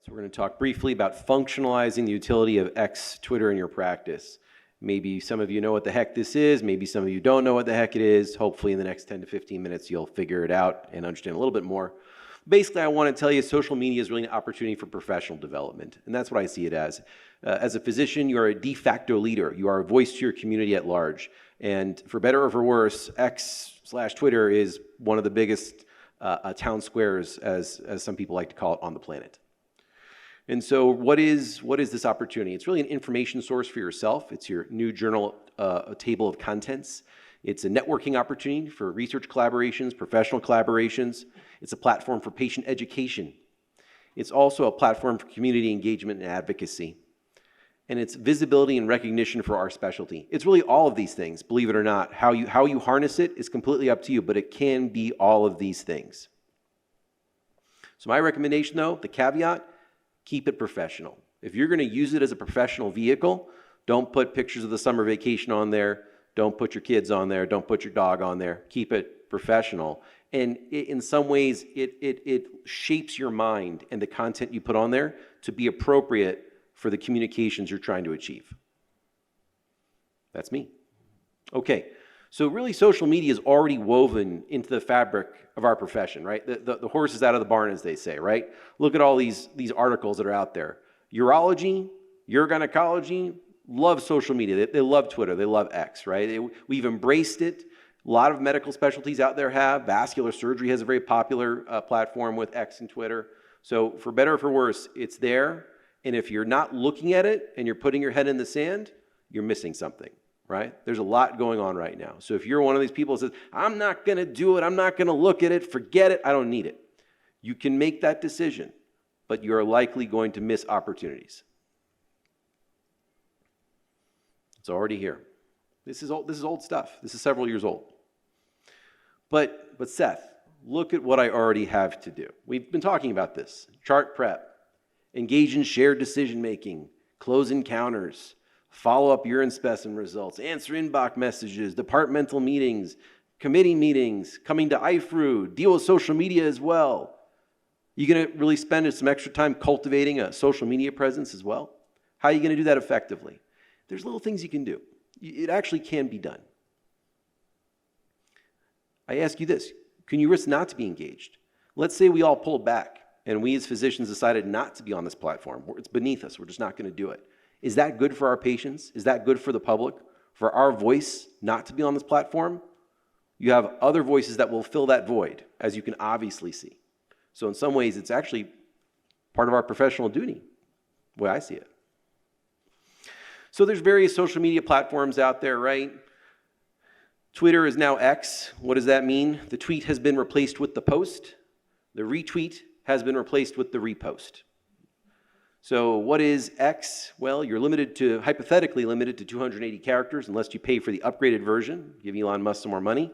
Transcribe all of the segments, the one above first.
So we're going to talk briefly about functionalizing the utility of X Twitter in your practice. Maybe some of you know what the heck this is. Maybe some of you don't know what the heck it is. Hopefully in the next 10 to 15 minutes, you'll figure it out and understand a little bit more. Basically, I want to tell you social media is really an opportunity for professional development. And that's what I see it as. As a physician, you are a de facto leader. You are a voice to your community at large. And for better or for worse, X/Twitter is one of the biggest town squares, as some people like to call it, on the planet. And so what is this opportunity? It's really an information source for yourself. It's your new journal table of contents. It's a networking opportunity for research collaborations, professional collaborations. It's a platform for patient education. It's also a platform for community engagement and advocacy. And it's visibility and recognition for our specialty. It's really all of these things, believe it or not. How you harness it is completely up to you, but it can be all of these things. So my recommendation though, the caveat, keep it professional. If you're going to use it as a professional vehicle, don't put pictures of the summer vacation on there. Don't put your kids on there. Don't put your dog on there. Keep it professional. And in some ways, it shapes your mind and the content you put on there to be appropriate for the communications you're trying to achieve. That's me. Okay, so really social media is already woven into the fabric of our profession, right? The horse is out of the barn, as they say, right? Look at all these articles that are out there. Urology, urogynecology, love social media. They love Twitter. They love X, right? We've embraced it. A lot of medical specialties out there have. Vascular surgery has a very popular platform with X and Twitter. So for better or for worse, it's there. And if you're not looking at it and you're putting your head in the sand, you're missing something, right? There's a lot going on right now. So if you're one of these people that says, I'm not going to do it, I'm not going to look at it, forget it, I don't need it. You can make that decision, but you're likely going to miss opportunities. It's already here. This is old stuff. This is several years old. But Seth, look at what I already have to do. We've been talking about this. Chart prep, engage in shared decision-making, close encounters, follow up urine specimen results, answer inbox messages, departmental meetings, committee meetings, coming to IFRU, deal with social media as well. You going to really spend some extra time cultivating a social media presence as well? How are you going to do that effectively? There's little things you can do. It actually can be done. I ask you this, can you risk not to be engaged? Let's say we all pulled back and we as physicians decided not to be on this platform. It's beneath us, we're just not going to do it. Is that good for our patients? Is that good for the public? For our voice not to be on this platform? You have other voices that will fill that void, as you can obviously see. So in some ways, it's actually part of our professional duty, the way I see it. So there's various social media platforms out there, right? Twitter is now X. What does that mean? The tweet has been replaced with the post. The retweet has been replaced with the repost. So what is X? Well, you're hypothetically limited to 280 characters unless you pay for the upgraded version, give Elon Musk some more money.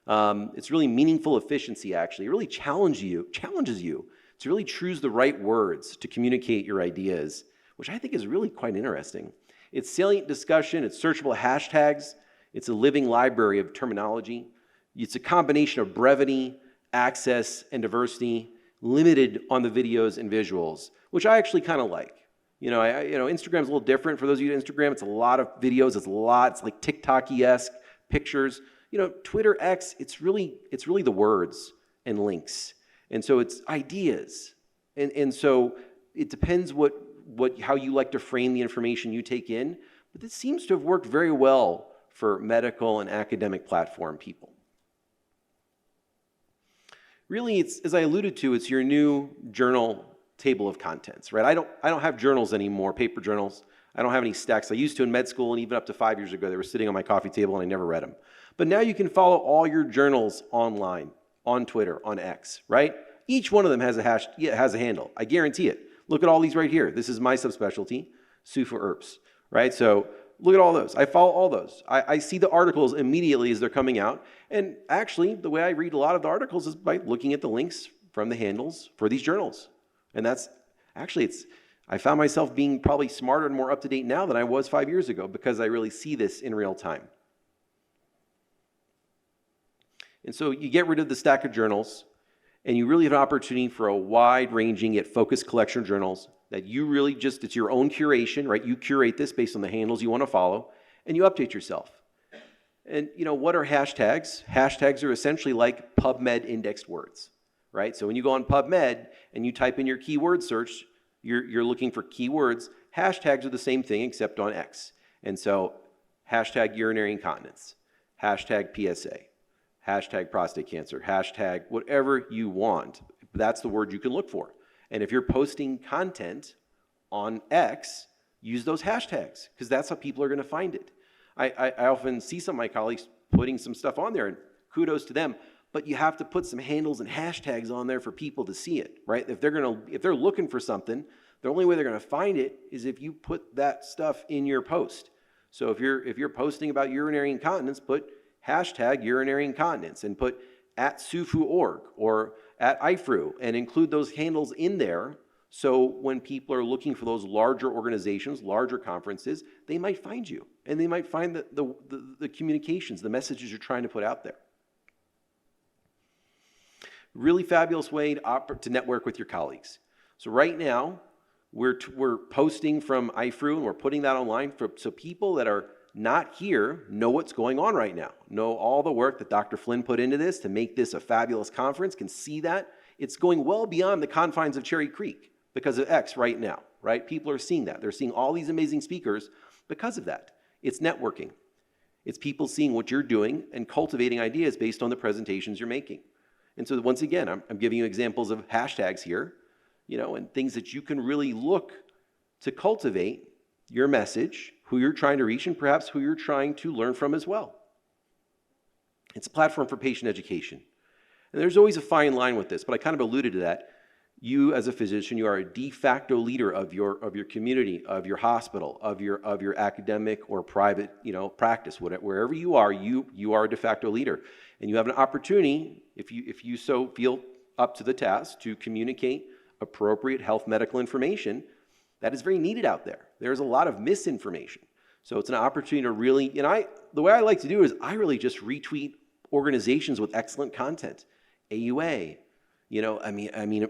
It's really meaningful efficiency, actually. It really challenges you to really choose the right words to communicate your ideas, which I think is really quite interesting. It's salient discussion, it's searchable hashtags, it's a living library of terminology. It's a combination of brevity, access, and diversity, limited on the videos and visuals, which I actually kind of like. Instagram's a little different. For those of you at Instagram, it's a lot of videos, it's like TikTok-esque pictures. Twitter X, it's really the words and links. And so it's ideas. And so it depends how you like to frame the information you take in, but this seems to have worked very well for medical and academic platform people. Really, as I alluded to, it's your new journal table of contents, right? I don't have journals anymore, paper journals. I don't have any stacks. I used to in med school, and even up to 5 years ago, they were sitting on my coffee table, and I never read them. But now you can follow all your journals online, on Twitter, on X, right? Each one of them has a handle. I guarantee it. Look at all these right here. This is my subspecialty, SUFA ERPs, right? So look at all those. I follow all those. I see the articles immediately as they're coming out. And actually, the way I read a lot of the articles is by looking at the links from the handles for these journals. And I found myself being probably smarter and more up-to-date now than I was 5 years ago because I really see this in real time. And so you get rid of the stack of journals, And you really have an opportunity for a wide-ranging yet focused collection of journals that you really just, it's your own curation, right? You curate this based on the handles you want to follow, and you update yourself. And what are hashtags? Hashtags are essentially like PubMed indexed words, right? So when you go on PubMed and you type in your keyword search, you're looking for keywords. Hashtags are the same thing except on X. And so hashtag urinary incontinence, hashtag PSA, hashtag prostate cancer, hashtag whatever you want. That's the word you can look for. And if you're posting content on X, use those hashtags because that's how people are going to find it. I often see some of my colleagues putting some stuff on there, and kudos to them, but you have to put some handles and hashtags on there for people to see it, right? If they're looking for something, the only way they're going to find it is if you put that stuff in your post. So if you're posting about urinary incontinence, put hashtag urinary incontinence and put at SUFU.org or at IFRU and include those handles in there. So when people are looking for those larger organizations, larger conferences, they might find you and they might find the communications, the messages you're trying to put out there. Really fabulous way to network with your colleagues. So right now, we're posting from IFRU and we're putting that online so people that are not here know what's going on right now, know all the work that Dr. Flynn put into this to make this a fabulous conference, can see that. It's going well beyond the confines of Cherry Creek because of X right now, right? People are seeing that. They're seeing all these amazing speakers because of that. It's networking. It's people seeing what you're doing and cultivating ideas based on the presentations you're making. And so once again, I'm giving you examples of hashtags here, and things that you can really look to cultivate your message, who you're trying to reach, and perhaps who you're trying to learn from as well. It's a platform for patient education. And there's always a fine line with this, but I kind of alluded to that. You as a physician, you are a de facto leader of your community, of your hospital, of your academic or private, practice, wherever you are a de facto leader. And you have an opportunity, if you so feel up to the task, to communicate appropriate health medical information that is very needed out there. There's a lot of misinformation. So it's an opportunity to really, the way I like to do is I really just retweet organizations with excellent content. AUA,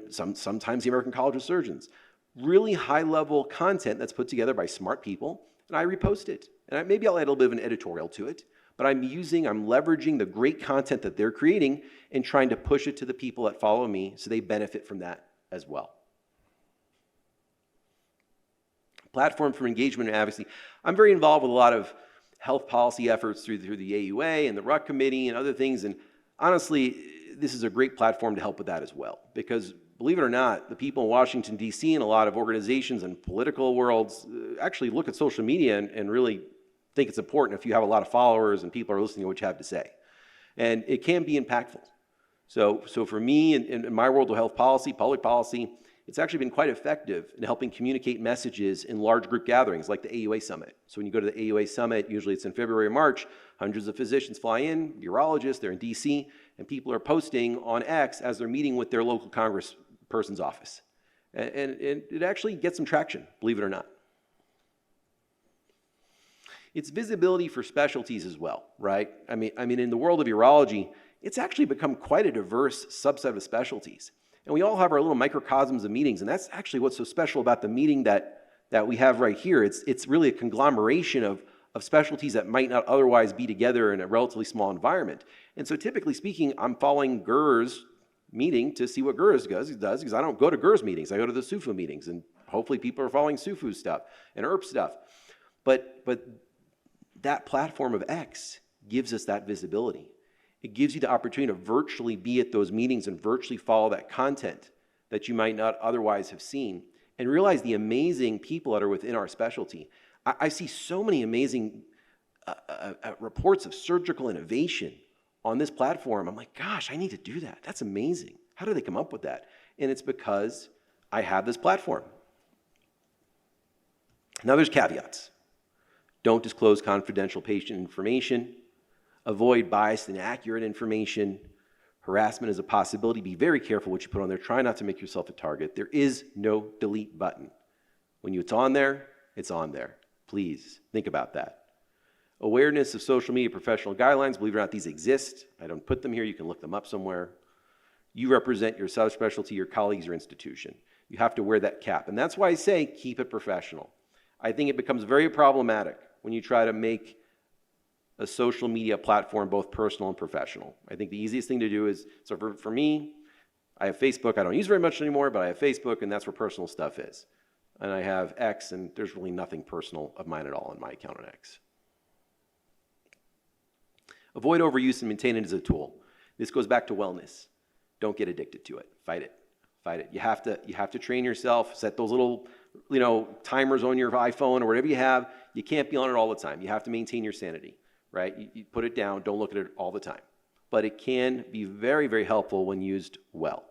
sometimes the American College of Surgeons. Really high-level content that's put together by smart people, and I repost it. And maybe I'll add a little bit of an editorial to it, but I'm leveraging the great content that they're creating and trying to push it to the people that follow me so they benefit from that as well. Platform for engagement and advocacy. I'm very involved with a lot of health policy efforts through the AUA and the RUC committee and other things, and honestly, this is a great platform to help with that as well, because believe it or not, the people in Washington, D.C. and a lot of organizations and political worlds actually look at social media and really think it's important if you have a lot of followers and people are listening to what you have to say. And it can be impactful. So for me, in my world of health policy, public policy, it's actually been quite effective in helping communicate messages in large group gatherings like the AUA Summit. So when you go to the AUA Summit, usually it's in February or March, hundreds of physicians fly in, urologists, they're in DC, and people are posting on X as they're meeting with their local congressperson's office. And it actually gets some traction, believe it or not. It's visibility for specialties as well, right? I mean, in the world of urology, it's actually become quite a diverse subset of specialties. And we all have our little microcosms of meetings, and that's actually what's so special about the meeting that we have right here. It's really a conglomeration of specialties that might not otherwise be together in a relatively small environment. And so typically speaking, I'm following GERS meeting to see what GERS does because I don't go to GERS meetings. I go to the SUFU meetings, and hopefully people are following SUFU stuff and ERP stuff. But that platform of X gives us that visibility. It gives you the opportunity to virtually be at those meetings and virtually follow that content that you might not otherwise have seen and realize the amazing people that are within our specialty. I see so many amazing reports of surgical innovation on this platform. I'm like, gosh, I need to do that. That's amazing. How do they come up with that? And it's because I have this platform. Now there's caveats. Don't disclose confidential patient information. Avoid biased and inaccurate information. Harassment is a possibility. Be very careful what you put on there. Try not to make yourself a target. There is no delete button. When it's on there, it's on there. Please think about that. Awareness of social media professional guidelines. Believe it or not, these exist. I don't put them here. You can look them up somewhere. You represent your subspecialty, your colleagues, your institution. You have to wear that cap. And that's why I say keep it professional. I think it becomes very problematic when you try to make a social media platform both personal and professional. I think the easiest thing to do is, so for me, I have Facebook. I don't use it very much anymore, but I have Facebook, and that's where personal stuff is. And I have X, and there's really nothing personal of mine at all in my account on X. Avoid overuse and maintain it as a tool. This goes back to wellness. Don't get addicted to it. Fight it. Fight it. You have to train yourself. Set those little, timers on your iPhone or whatever you have. You can't be on it all the time. You have to maintain your sanity, right? You put it down. Don't look at it all the time. But it can be very, very helpful when used well.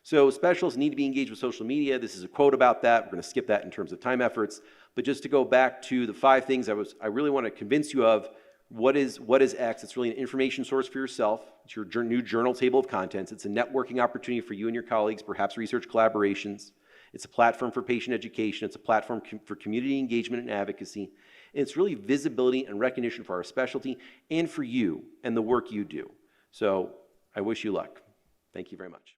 So specialists need to be engaged with social media. This is a quote about that. We're going to skip that in terms of time efforts. But just to go back to the 5 things I really want to convince you of, what is X? It's really an information source for yourself. It's your new journal table of contents. It's a networking opportunity for you and your colleagues, perhaps research collaborations. It's a platform for patient education. It's a platform for community engagement and advocacy. And it's really visibility and recognition for our specialty and for you and the work you do. So I wish you luck. Thank you very much.